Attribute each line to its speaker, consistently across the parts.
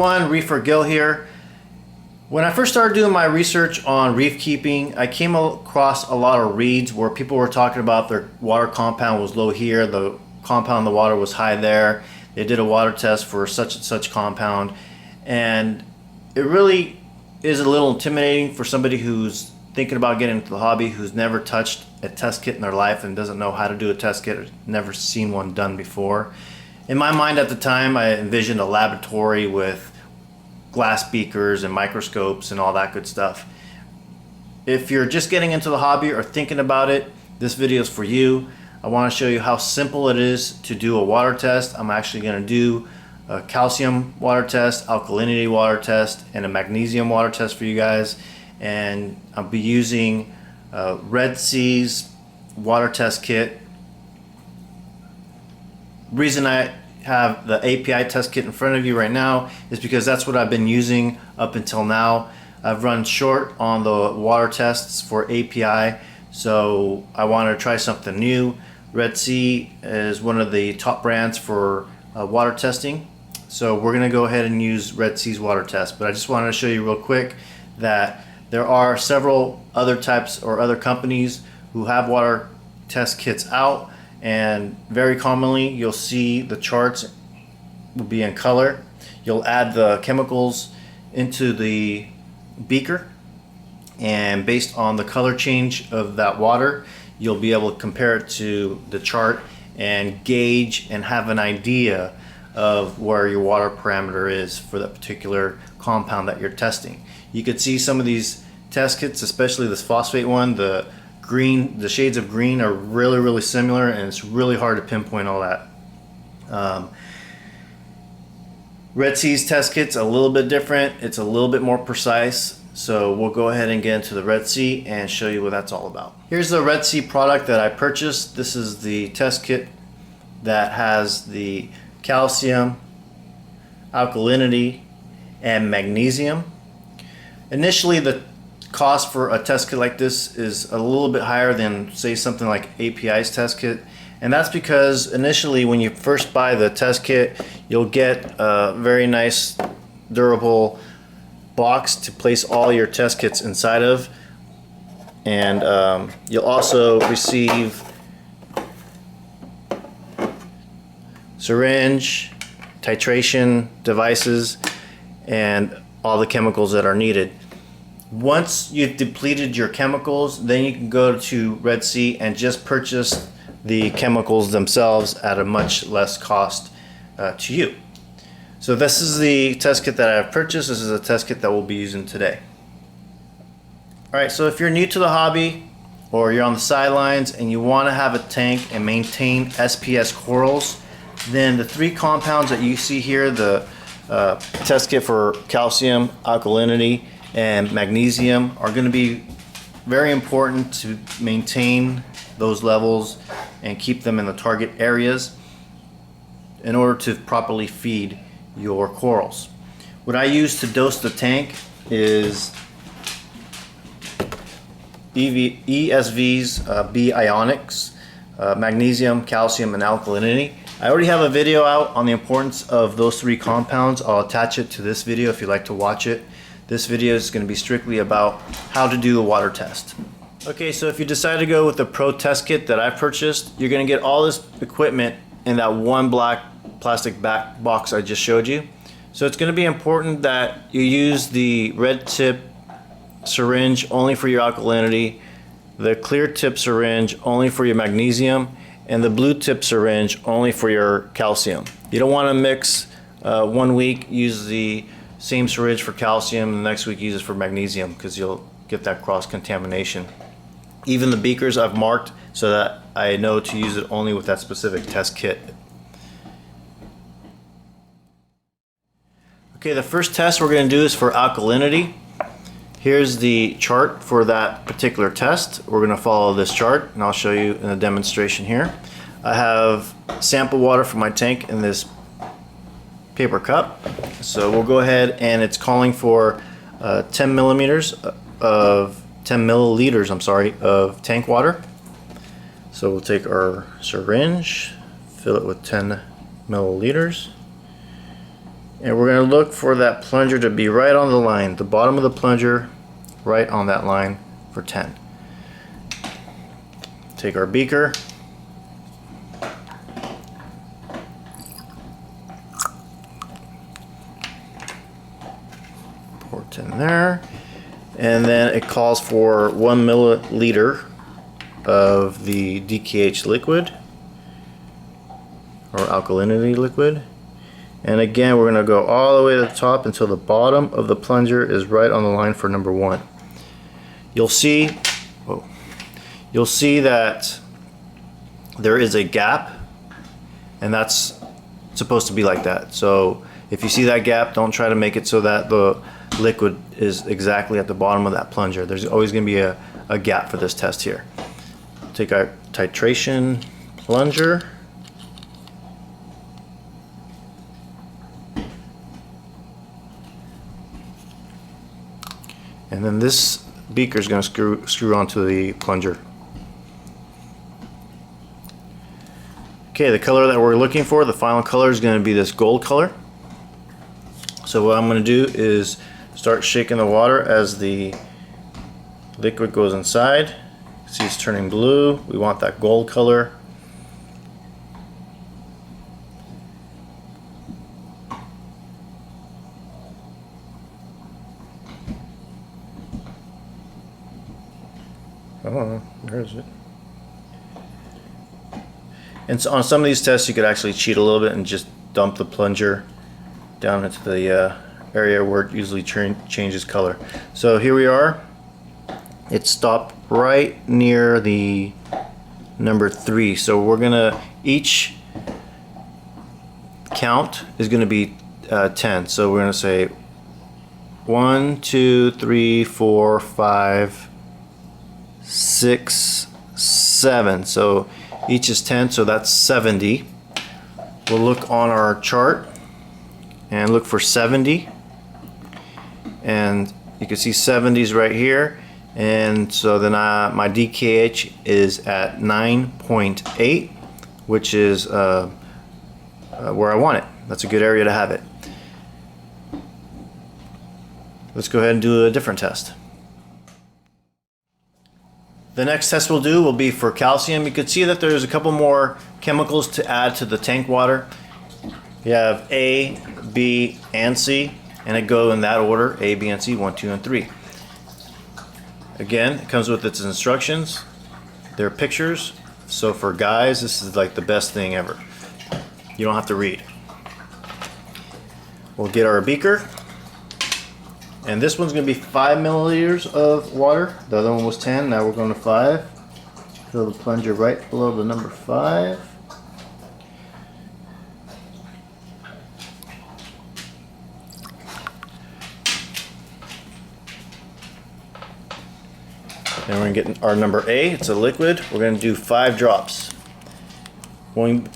Speaker 1: everyone, ReeferGil here. When I first started doing my research on reef keeping, I came across a lot of reads where people were talking about their water compound was low here, the compound in the water was high there. They did a water test for such and such compound, and it really is a little intimidating for somebody who's thinking about getting into the hobby, who's never touched a test kit in their life and doesn't know how to do a test kit or never seen one done before. In my mind at the time, I envisioned a laboratory with glass beakers and microscopes and all that good stuff. If you're just getting into the hobby or thinking about it, this video is for you. I want to show you how simple it is to do a water test. I'm actually going to do a calcium water test, alkalinity water test, and a magnesium water test for you guys. And I'll be using Red Sea's water test kit. Reason I have the API test kit in front of you right now is because that's what I've been using up until now. I've run short on the water tests for API, so I want to try something new. Red Sea is one of the top brands for water testing, so we're going to go ahead and use Red Sea's water test. But I just wanted to show you real quick that there are several other types or other companies who have water test kits out, and very commonly you'll see the charts will be in color. You'll add the chemicals into the beaker, and based on the color change of that water, you'll be able to compare it to the chart and gauge and have an idea of where your water parameter is for that particular compound that you're testing. You could see some of these test kits, especially this phosphate one, the green, the shades of green are really similar, and it's really hard to pinpoint all that. Red Sea's test kit's a little bit different. It's a little bit more precise. So we'll go ahead and get into the Red Sea and show you what that's all about. Here's the Red Sea product that I purchased. This is the test kit that has the calcium, alkalinity, and magnesium. Initially, the cost for a test kit like this is a little bit higher than, say, something like API's test kit. And that's because initially when you first buy the test kit, you'll get a very nice durable box to place all your test kits inside of, and you'll also receive syringe, titration devices, and all the chemicals that are needed. Once you've depleted your chemicals, then you can go to Red Sea and just purchase the chemicals themselves at a much less cost to you. So this is the test kit that I've purchased. This is a test kit that we'll be using today. Alright, so if you're new to the hobby or you're on the sidelines and you want to have a tank and maintain SPS corals, then the three compounds that you see here, the test kit for calcium, alkalinity, and magnesium, are going to be very important to maintain those levels and keep them in the target areas in order to properly feed your corals. What I use to dose the tank is ESV's B Ionics, magnesium, calcium, and alkalinity. I already have a video out on the importance of those three compounds. I'll attach it to this video if you'd like to watch it. This video is going to be strictly about how to do a water test. Okay, so if you decide to go with the Pro test kit that I purchased, you're going to get all this equipment in that one black plastic back box I just showed you. So it's going to be important that you use the red tip syringe only for your alkalinity, the clear tip syringe only for your magnesium, and the blue tip syringe only for your calcium. You don't want to mix 1 week use the same syringe for calcium and the next week use it for magnesium, because you'll get that cross contamination. Even the beakers I've marked so that I know to use it only with that specific test kit. Okay, the first test we're going to do is for alkalinity. Here's the chart for that particular test. We're going to follow this chart, and I'll show you in a demonstration here. I have sample water from my tank in this paper cup. So we'll go ahead, and it's calling for 10 milliliters of tank water. So we'll take our syringe, fill it with 10 milliliters, And we're going to look for that plunger to be right on the line, the bottom of the plunger, right on that line for 10. Take our beaker. Pour it in there. And then it calls for 1 milliliter of the DKH liquid, or alkalinity liquid. And again, we're going to go all the way to the top until the bottom of the plunger is right on the line for number 1. You'll see that there is a gap, and that's supposed to be like that. So if you see that gap, don't try to make it so that the liquid is exactly at the bottom of that plunger. There's always going to be a gap for this test here. Take our titration plunger. And then this beaker is going to screw onto the plunger. Okay, the color that we're looking for, the final color, is going to be this gold color. So what I'm going to do is start shaking the water as the liquid goes inside. See, it's turning blue. We want that gold color. Oh, where is it? And so on some of these tests, you could actually cheat a little bit and just dump the plunger down into the area where it usually changes color. So here we are. It stopped right near the number 3. So we're gonna, each count is gonna be 10. So we're gonna say 1, 2, 3, 4, 5, 6, 7. So each is 10, so that's 70. We'll look on our chart and look for 70. And you can see 70s right here. And so then my DKH is at 9.8, which is where I want it. That's a good area to have it. Let's go ahead and do a different test. The next test we'll do will be for calcium. You can see that there's a couple more chemicals to add to the tank water. You have A, B, and C, and it go in that order: A, B, and C, 1, 2, and 3. Again, it comes with its instructions. There are pictures. So for guys, this is like the best thing ever. You don't have to read. We'll get our beaker. And this one's going to be 5 milliliters of water. The other one was 10. Now we're going to 5. Fill the plunger right below the number 5. And we're going to get our number A. It's a liquid. We're going to do 5 drops. When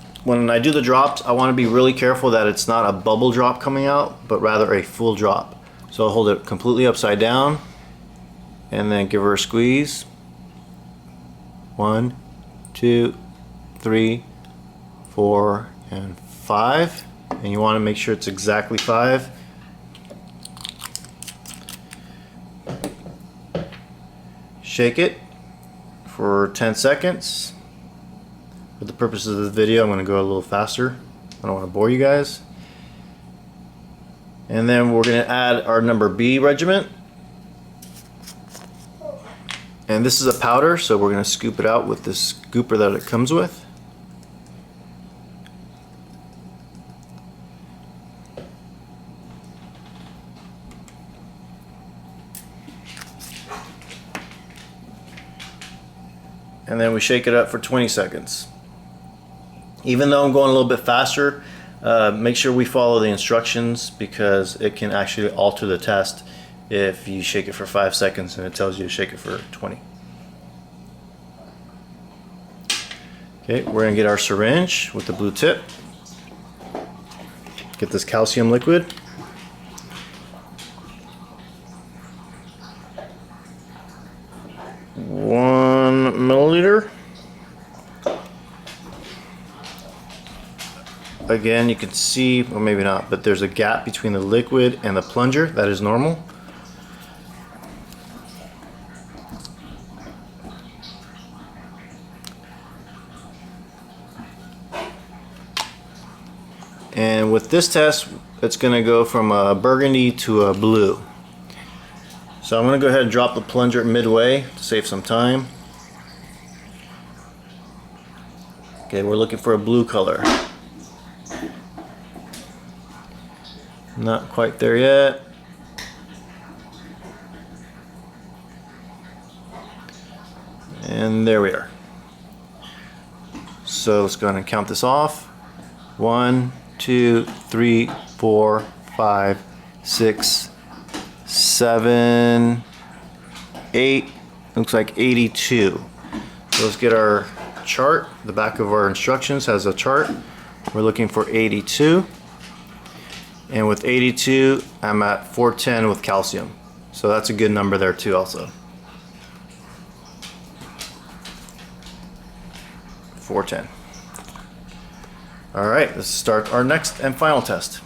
Speaker 1: I do the drops, I want to be really careful that it's not a bubble drop coming out, but rather a full drop. So I'll hold it completely upside down and then give her a squeeze. 1, 2, 3, 4, and 5. And you want to make sure it's exactly 5. Shake it for 10 seconds. For the purposes of the video, I'm going to go a little faster. I don't want to bore you guys. And then we're going to add our number B regiment. And this is a powder, so we're going to scoop it out with this scooper that it comes with. And then we shake it up for 20 seconds. Even though I'm going a little bit faster, make sure we follow the instructions, because it can actually alter the test if you shake it for 5 seconds and it tells you to shake it for 20. Okay, we're going to get our syringe with the blue tip. Get this calcium liquid. again, you can see, or maybe not, but there's a gap between the liquid and the plunger. That is normal. And with this test, it's going to go from a burgundy to a blue. So I'm going to go ahead and drop the plunger midway to save some time. Okay, we're looking for a blue color. Not quite there yet. And there we are. So let's go ahead and count this off. 1, 2, 3, 4, 5, 6, 7, 8. Looks like 82. So let's get our chart. The back of our instructions has a chart. We're looking for 82. And with 82, I'm at 410 with calcium. So that's a good number there too also. 410. Alright, let's start our next and final test.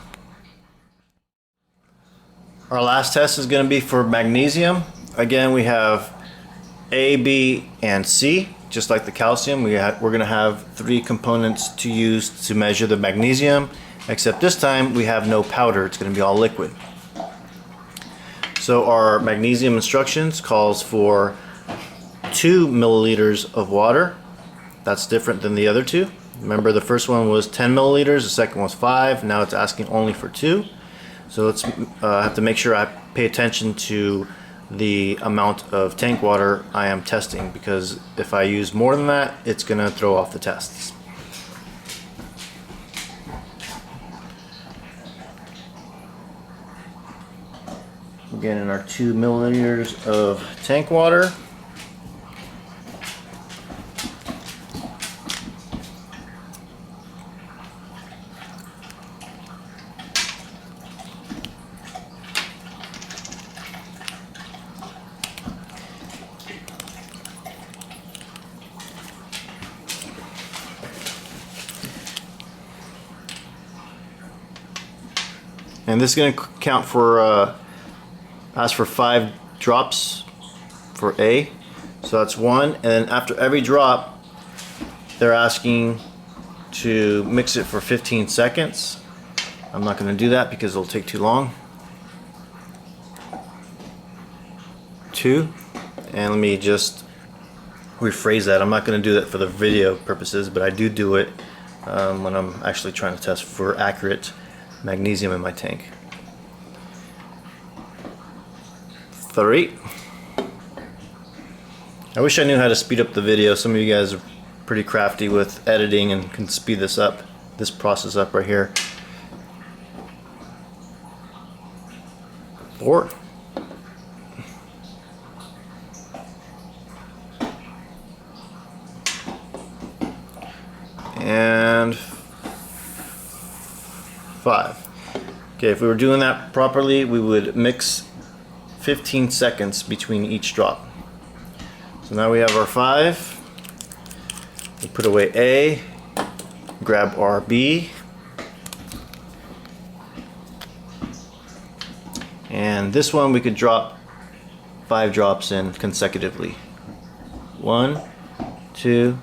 Speaker 1: Our last test is going to be for magnesium. Again, we have A, B, and C. Just like the calcium, we're going to have 3 components to use to measure the magnesium, except this time we have no powder. It's going to be all liquid. So our magnesium instructions calls for 2 milliliters of water. That's different than the other two. Remember, the first one was 10 milliliters, the second was 5. Now it's asking only for 2. So let's have to make sure I pay attention to the amount of tank water I am testing, because if I use more than that, it's going to throw off the tests. Again, in our 2 milliliters of tank water. And this is going to count for, ask for 5 drops for A. So that's 1. And then after every drop, they're asking to mix it for 15 seconds. I'm not going to do that because it'll take too long. 2. And let me just rephrase that. I'm not going to do that for the video purposes, but I do it when I'm actually trying to test for accurate magnesium in my tank. 3. I wish I knew how to speed up the video. Some of you guys are pretty crafty with editing and can speed this up, this process up right here. 4. And 5. Okay, if we were doing that properly, we would mix 15 seconds between each drop. So now we have our 5. We put away A, grab our B, and this one we could drop 5 drops in consecutively. 1, 2,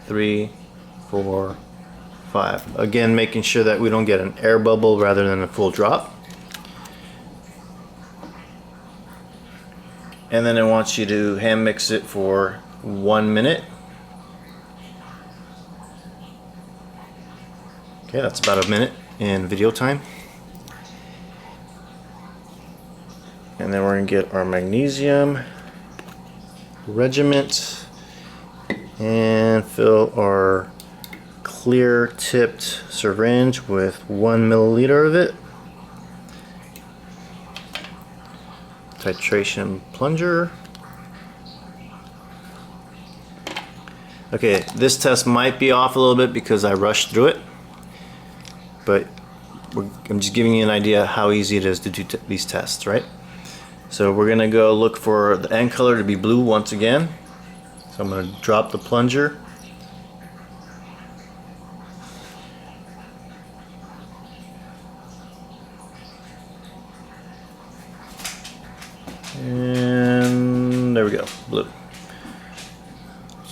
Speaker 1: 3, 4, 5. Again, making sure that we don't get an air bubble rather than a full drop. And then it wants you to hand mix it for 1 minute. Okay, that's about a minute in video time. And then we're going to get our magnesium regiment and fill our clear tipped syringe with 1 milliliter of it. Titration plunger. Okay, this test might be off a little bit because I rushed through it, but I'm just giving you an idea how easy it is to do these tests, right? So we're gonna go look for the end color to be blue once again. So I'm gonna drop the plunger.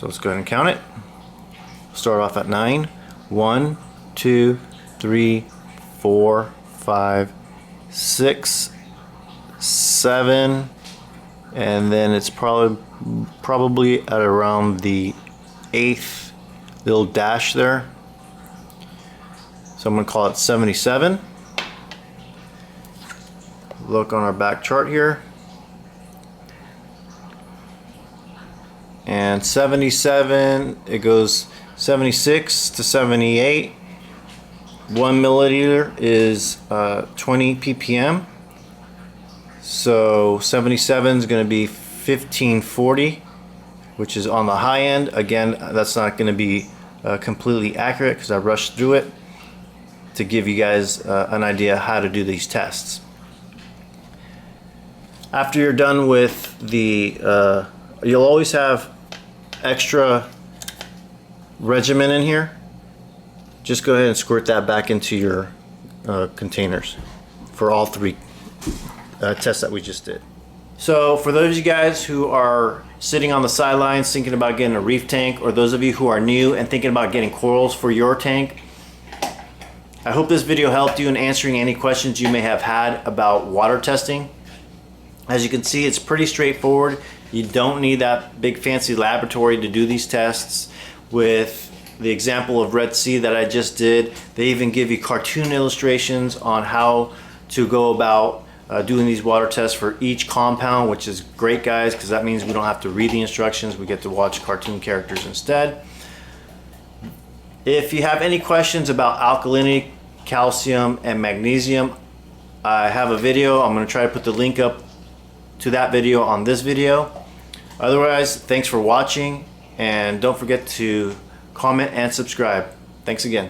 Speaker 1: let's go ahead and count it. Start off at 9. 1, 2, 3, 4, 5, 6, 7, and then it's probably at around the 8th little dash there. So I'm going to call it 77. Look on our back chart here. And 77, it goes 76 to 78. 1 milliliter is 20 ppm. So 77 is going to be 1540, which is on the high end. Again, that's not going to be completely accurate because I rushed through it to give you guys an idea how to do these tests. After you're done with the, you'll always have extra regimen in here. Just go ahead and squirt that back into your containers for all 3 tests that we just did. So for those of you guys who are sitting on the sidelines thinking about getting a reef tank, or those of you who are new and thinking about getting corals for your tank, I hope this video helped you in answering any questions you may have had about water testing. As you can see, it's pretty straightforward. You don't need that big fancy laboratory to do these tests. With the example of Red Sea that I just did, they even give you cartoon illustrations on how to go about doing these water tests for each compound, which is great, guys, because that means we don't have to read the instructions. We get to watch cartoon characters instead. If you have any questions about alkalinity, calcium, and magnesium, I have a video. I'm going to try to put the link up to that video on this video. Otherwise, thanks for watching, and don't forget to comment and subscribe. Thanks again.